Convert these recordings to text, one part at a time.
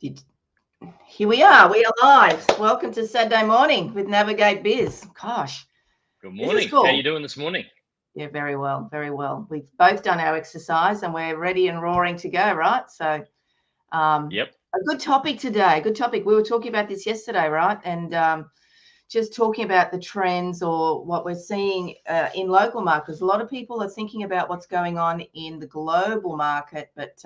Did, Here we are live. Welcome to Saturday morning with Navigate Biz. Gosh, Good this is morning. cool. How you doing this morning? Yeah, very well, very well. We've both done our exercise and we're ready and roaring to go, right? So, Yep. a good topic today. Good topic. We were talking about this yesterday, right? And just talking about the trends or what we're seeing in local markets. A lot of people are thinking about what's going on in the global market, but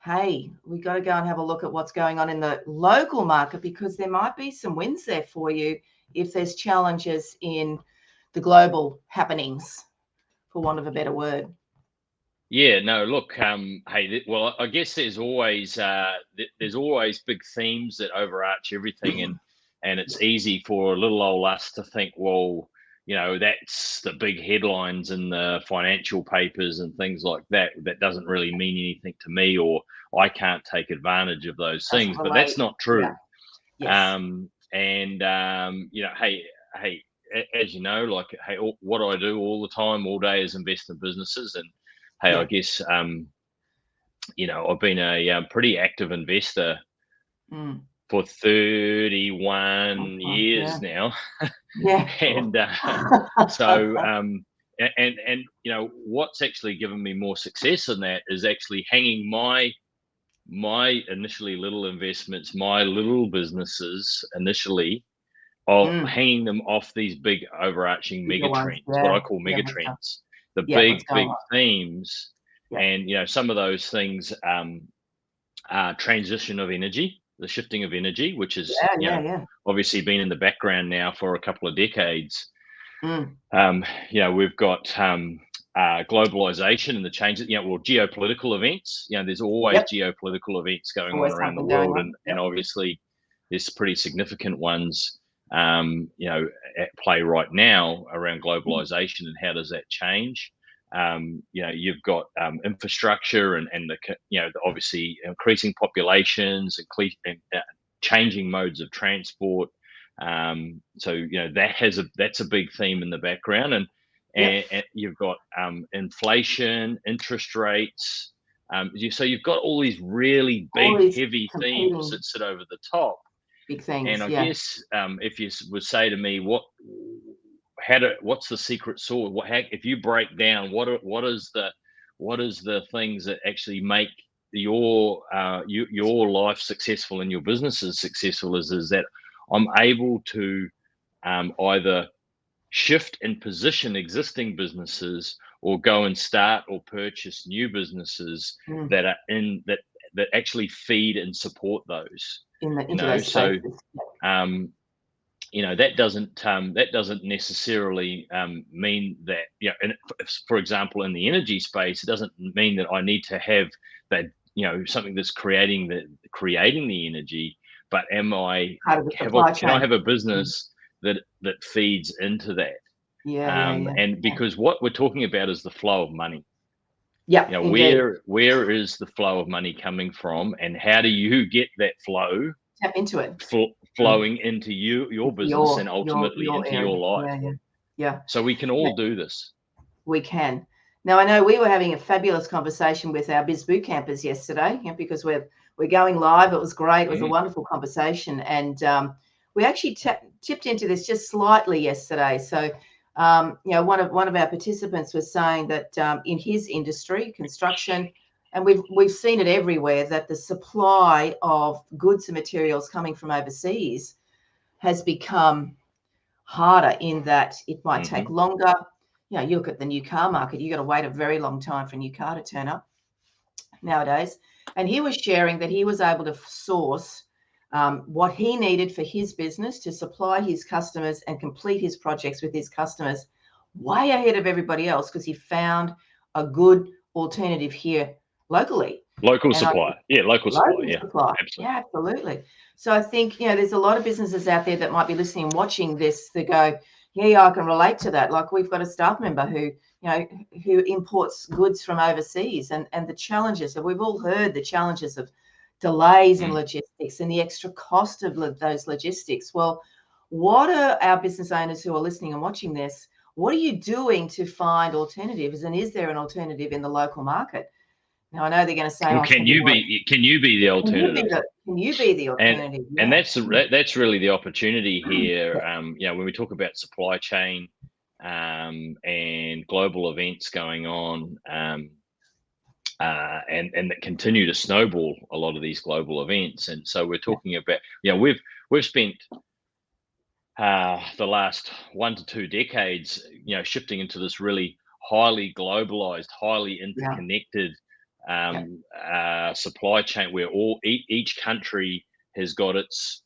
hey, we got to go and have a look at what's going on in the local market, because there might be some wins there for you if there's challenges in the global happenings, for want of a better word. Yeah. No. Look. Hey. Well, I guess there's always big themes that overarch everything, and it's easy for little old us to think, well, that's the big headlines in the financial papers and things like that. That doesn't really mean anything to me, or I can't take advantage of those Doesn't things. But relate. that's not true. Yeah. Yes. Hey, as you know, like, hey, what I do all the time, all day, is invest in businesses, and hey, Yeah. I guess, I've been a pretty active investor for 31 years now, Yeah. and what's actually given me more success than that is actually hanging my initially little investments, my little businesses initially, hanging them off these big overarching mega trends, what I call mega trends, the big themes. Yeah. And some of those things are transition of energy, the shifting of energy, which is obviously been in the background now for a couple of decades. We've got globalization and the changes, geopolitical events. There's always geopolitical events going on around the world, and obviously there's pretty significant ones at play right now around globalization and how does that change. You've got infrastructure and obviously increasing populations and changing modes of transport. That's a big theme in the background, and you've got inflation, interest rates. So you've got all these really big, heavy themes that sit over the top. Big things. And I guess if you would say to me, what's the secret sauce? If you break down what is the things that actually make your life successful and your businesses successful, is that I'm able to either shift and position existing businesses or go and start or purchase new businesses that are that actually feed and support those. That doesn't necessarily mean that, and for example, in the energy space, it doesn't mean that I need to have that, something that's creating the energy, but can I have a business that feeds into that? And because what we're talking about is the flow of money. Where is the flow of money coming from, and how do you get that flow? Tap into it. Flowing into your business and ultimately into your life. Yeah. So we can all do this. We can. Now, I know we were having a fabulous conversation with our Biz Boot Campers yesterday, because we're going live. It was great. It was a wonderful conversation, and we actually tipped into this just slightly yesterday. So, one of our participants was saying that in his industry, construction, and we've seen it everywhere, that the supply of goods and materials coming from overseas has become harder, in that it might take longer. You look at the new car market, you got to wait a very long time for a new car to turn up nowadays. And he was sharing that he was able to source what he needed for his business to supply his customers and complete his projects with his customers way ahead of everybody else, because he found a good alternative here locally. Local supply. Absolutely. Yeah, absolutely. So I think, there's a lot of businesses out there that might be listening and watching this that go, yeah, I can relate to that. Like, we've got a staff member who imports goods from overseas, and the challenges that we've all heard, the challenges of delays in logistics and the extra cost of those logistics. Well, what are our business owners who are listening and watching this? What are you doing to find alternatives? And is there an alternative in the local market? Now I know they're going to say, Well, "Oh, can you be the alternative?" Can you be the alternative? And that's really the opportunity here. When we talk about supply chain and global events going on, and that continue to snowball a lot of these global events. And so we're talking about, we've spent the last 1 to 2 decades, shifting into this really highly globalized, highly interconnected supply chain where each country has got its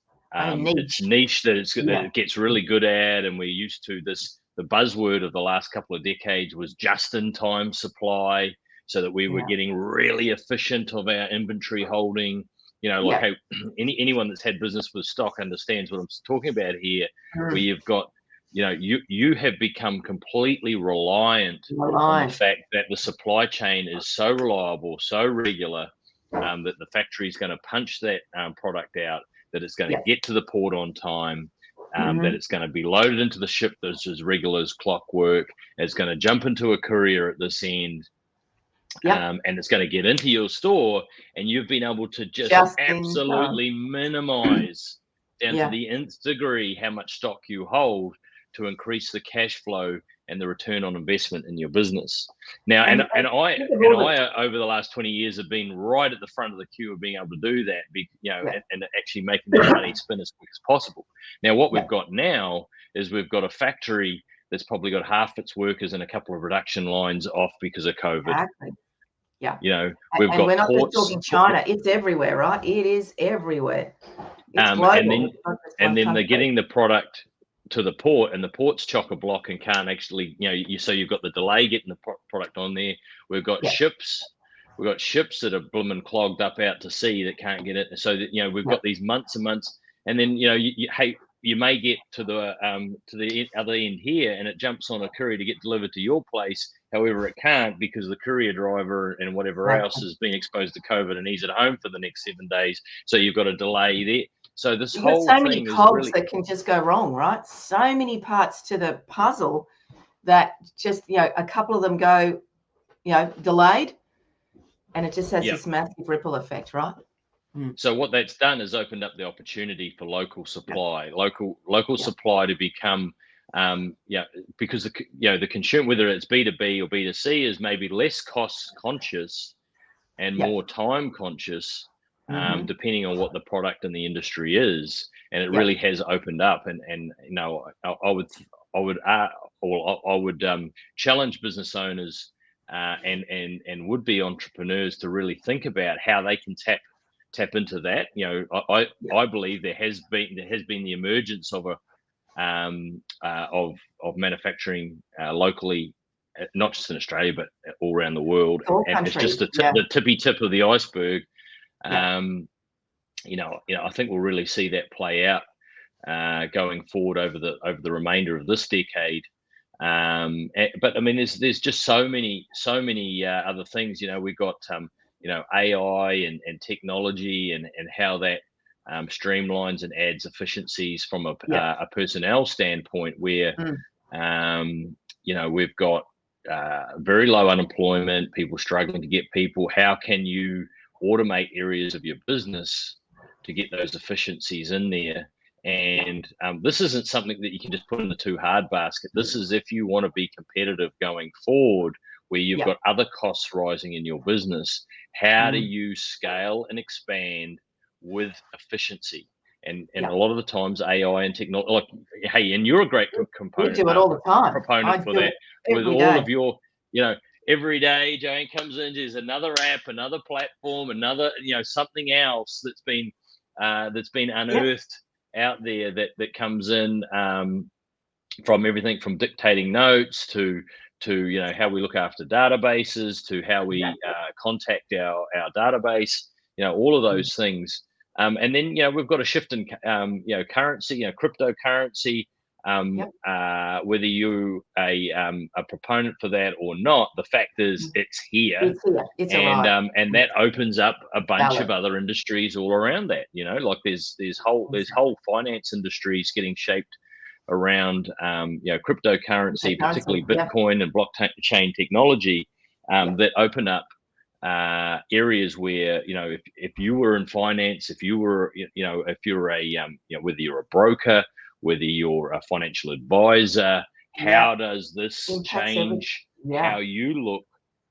niche that it gets really good at. And we're used to this. The buzzword of the last couple of decades was just-in-time supply, so that we were getting really efficient of our inventory holding. How anyone that's had business with stock understands what I'm talking about here, where you've got, you have become completely reliant on the fact that the supply chain is so reliable, so regular, that the factory is going to punch that product out, that it's going to get to the port on time, that it's going to be loaded into the ship that's as regular as clockwork, it's going to jump into a courier at this end, and it's going to get into your store, and you've been able to just absolutely minimize down to the nth degree how much stock you hold to increase the cash flow and the return on investment in your business. Now, and I over the last 20 years have been right at the front of the queue of being able to do that, and actually making that money spin as quick as possible. Now, what we've got now is we've got a factory that's probably got half its workers and a couple of production lines off because of COVID. Exactly. Yeah. We've got we're not ports, just talking China. It's everywhere, right? It is everywhere. It's global. And then they're getting the product to the port, and the port's chock-a-block and can't actually, so you've got the delay getting the product on there. We've got ships. We've got ships that are blooming clogged up out to sea that can't get it. So that, we've got these months and months, and then, you may get to the other end here, and it jumps on a courier to get delivered to your place. However, it can't because the courier driver and whatever else has been exposed to COVID, and he's at home for the next 7 days. So you've got a delay there. So this whole thing many cogs that can just go wrong, right? So many parts to the puzzle that just, a couple of them go, delayed, and it just has this massive ripple effect, right? So what that's done is opened up the opportunity for local supply, local supply to become, because the consumer, whether it's B2B or B2C, is maybe less cost conscious and more time conscious, depending on what the product and the industry is, and it really has opened up. And I would challenge business owners and would-be entrepreneurs to really think about how they can tap into that. I believe there has been the emergence of of manufacturing locally, not just in Australia but all around the world. And it's just the tippy tip of the iceberg. I think we'll really see that play out going forward over the remainder of this decade. But I mean, there's just so many other things. We've got AI and technology and how that streamlines and adds efficiencies from a personnel standpoint, where we've got very low unemployment, people struggling to get people. How can you automate areas of your business to get those efficiencies in there? And this isn't something that you can just put in the too hard basket. This is if you want to be competitive going forward, where you've got other costs rising in your business. How do you scale and expand with efficiency? And a lot of the times AI and technology, like, hey, and you're a great component. You do it all the time. Proponent for that. With all of your, every day Jane comes in, there's another app, another platform, another, something else that's been unearthed out there that comes in, from everything from dictating notes to how we look after databases, to how we contact our database, all of those things. And then, we've got a shift in, currency, cryptocurrency, whether you a proponent for that or not, the fact is it's here. And that opens up a bunch of other industries all around that, like there's whole finance industries getting shaped around cryptocurrency, particularly Bitcoin and blockchain technology, that open up areas where, if you were in finance, if you were, if you're whether you're a broker, whether you're a financial advisor, how does this Impacts change how you look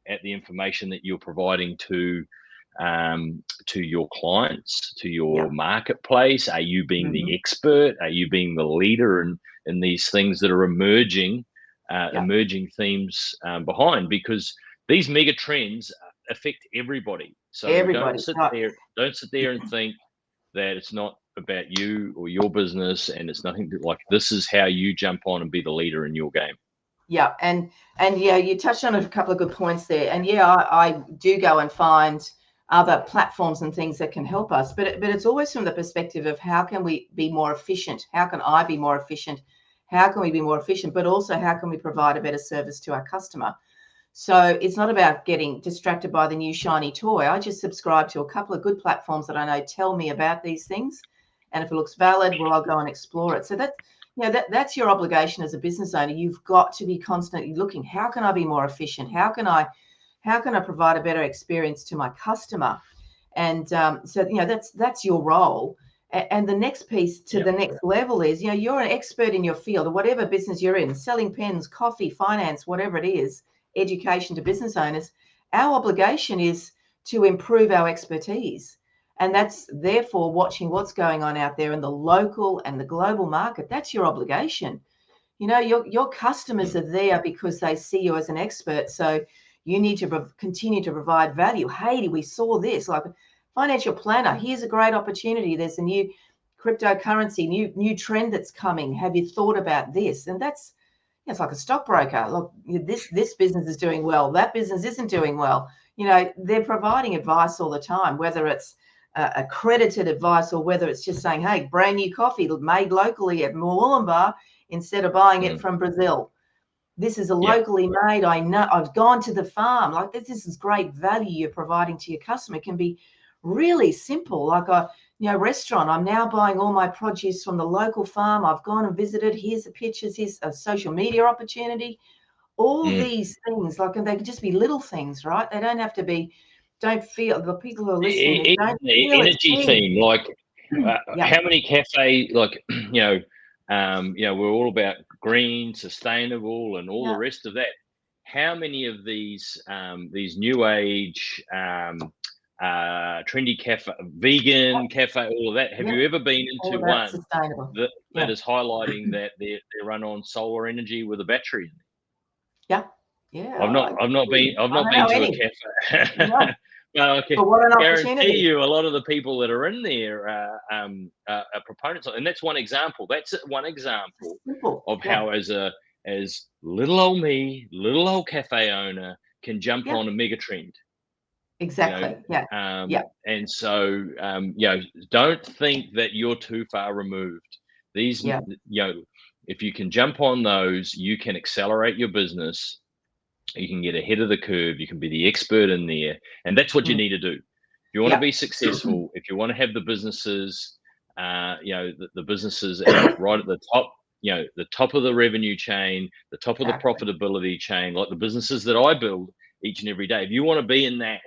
at the information that you're providing to your clients, to your marketplace? Are you being the expert? Are you being the leader in these things that are emerging themes behind? Because these mega trends affect everybody. So don't sit there and think that it's not about you or your business, and it's nothing like, this is how you jump on and be the leader in your game. Yeah, and you touched on a couple of good points there. And I do go and find other platforms and things that can help us, but it's always from the perspective of how can we be more efficient? How can I be more efficient? How can we be more efficient? But also, how can we provide a better service to our customer? So it's not about getting distracted by the new shiny toy. I just subscribe to a couple of good platforms that I know tell me about these things, and if it looks valid, well, I'll go and explore it. So that's your obligation as a business owner. You've got to be constantly looking, how can I be more efficient? How can I provide a better experience to my customer? And so that's your role. And the next piece to the next level is, you're an expert in your field, or whatever business you're in, selling pens, coffee, finance, whatever it is, education to business owners. Our obligation is to improve our expertise. And that's therefore watching what's going on out there in the local and the global market. That's your obligation. Your customers are there because they see you as an expert. So you need to continue to provide value. Hey, we saw this, like a financial planner. Here's a great opportunity. There's a new cryptocurrency, new trend that's coming. Have you thought about this? And it's like a stockbroker. Look, this business is doing well. That business isn't doing well. They're providing advice all the time, whether it's accredited advice or whether it's just saying, hey, brand new coffee made locally at Moolumbar instead of buying it from Brazil. This is a locally made. I know, I've gone to the farm. Like this is great value you're providing to your customer. It can be really simple, like a restaurant. I'm now buying all my produce from the local farm. I've gone and visited. Here's the pictures. Here's a social media opportunity. All these things, like, and they could just be little things, right? They don't have to be. Don't feel the people who are listening. Don't the feel energy theme, like how many cafe, like we're all about green, sustainable, and all the rest of that. How many of these new age trendy cafe, vegan cafe, all of that? Have you ever been into one that is highlighting that they're run on solar energy with a battery? Yeah. I've not been to a cafe. But I can guarantee you a lot of the people that are in there are proponents of, and that's one example. That's one example of how as little old me, little old cafe owner, can jump on a mega trend. Exactly. And so don't think that you're too far removed. These if you can jump on those, you can accelerate your business. You can get ahead of the curve. You can be the expert in there, and that's what you need to do. If you want to be successful, if you want to have the businesses, the businesses right at the top, the top of the revenue chain, the top of the profitability chain, like the businesses that I build each and every day. If you want to be in that,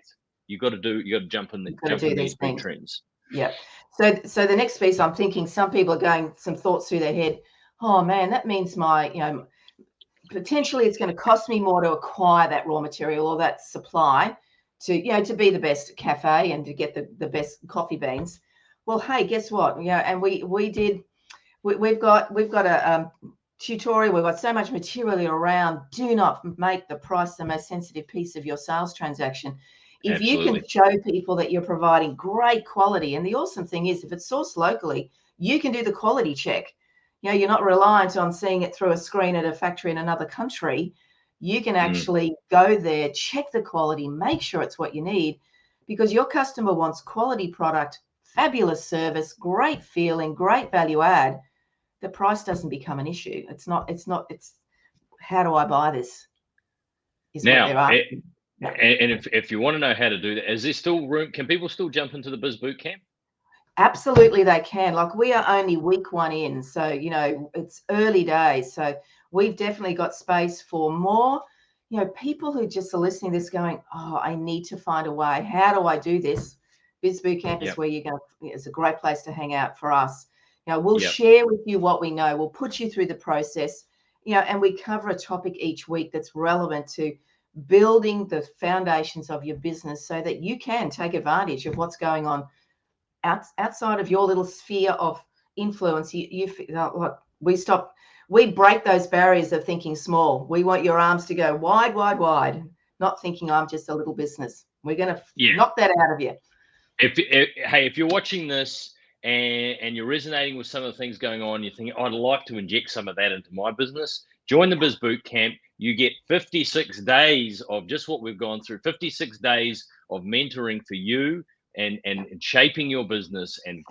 you got to jump in these big trends. Yeah. So the next piece, I'm thinking some people are going some thoughts through their head. Oh man, that means potentially it's going to cost me more to acquire that raw material or that supply to be the best cafe and to get the best coffee beans. Well, hey, guess what? And we've got a tutorial. We've got so much material around. Do not make the price the most sensitive piece of your sales transaction. If you can show people that you're providing great quality, and the awesome thing is, if it's sourced locally, you can do the quality check. You're not reliant on seeing it through a screen at a factory in another country. You can actually go there, check the quality, make sure it's what you need, because your customer wants quality product, fabulous service, great feeling, great value add. The price doesn't become an issue. It's how do I buy this? Now, and if you want to know how to do that, is there still room? Can people still jump into the Biz Bootcamp? Absolutely, they can. Like, we are only week 1 in, so it's early days. So we've definitely got space for more. you know, people who just are listening to this going, oh, I need to find a way. How do I do this? Biz Bootcamp is where you're going. It's a great place to hang out for us. You know, we'll share with you what we know. We'll put you through the process, you know, and we cover a topic each week that's relevant to building the foundations of your business so that you can take advantage of what's going on outside of your little sphere of influence. Look, we break those barriers of thinking small. We want your arms to go wide, wide, wide, not thinking I'm just a little business. We're going to knock that out of you. If you're watching this and you're resonating with some of the things going on, you're thinking, I'd like to inject some of that into my business, join the Biz Bootcamp. You get 56 days of just what we've gone through, 56 days of mentoring for you and shaping your business and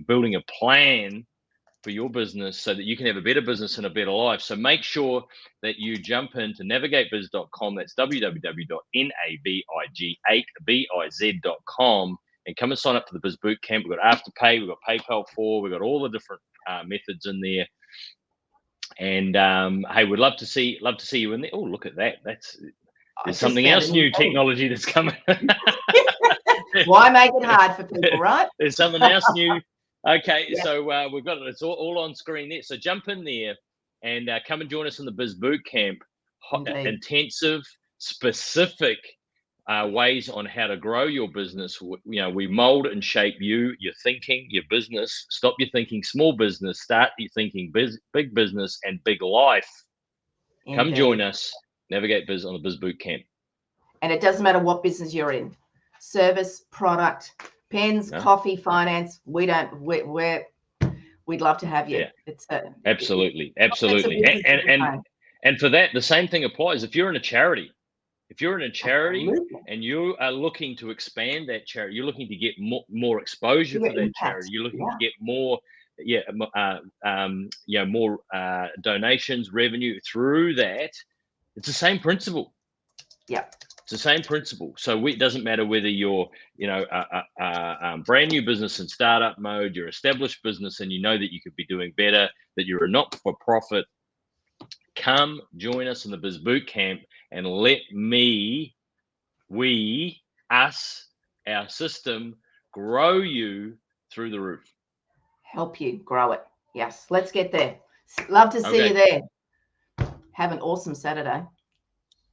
building a plan for your business so that you can have a better business and a better life. So make sure that you jump into navigatebiz.com. That's www.navig8biz.com and come and sign up for the Biz Bootcamp. We've got Afterpay, we've got PayPal for, we've got all the different methods in there. And hey, we'd love to see you in there. Oh, look at that! There's something else new technology that's coming. Why make it hard for people, right? There's something else new. Okay, so we've got it's all on screen there. So jump in there and come and join us in the Biz Bootcamp. Intensive, specific ways on how to grow your business. You know, we mold and shape your thinking, your business. Stop your thinking small business. Start your thinking big business and big life. Indeed. Come join us. Navigate Biz on the Biz Bootcamp. And it doesn't matter what business you're in. Service, product, pens, coffee, finance. We'd love to have you. Yeah. Absolutely. And for that, the same thing applies. If you're in a charity, and you are looking to expand that charity, you're looking to get more exposure for that charity. You're looking to get more, more donations, revenue through that. It's the same principle. Yeah. It's the same principle. So it doesn't matter whether you're, a brand new business in startup mode, you're established business, and you know that you could be doing better, that you're a not-for-profit. Come join us in the Biz Bootcamp and let our system grow you through the roof. Help you grow it. Yes, let's get there. Love to see you there. Have an awesome Saturday.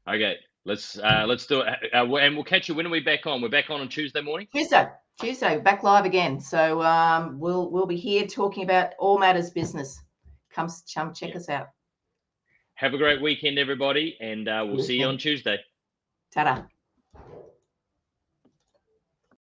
Okay, let's do it. And we'll catch you. When are we back on? We're back on Tuesday morning? Tuesday, back live again. So we'll be here talking about all matters business. Come check us out. Have a great weekend, everybody, and we'll see you on Tuesday. Ta-da.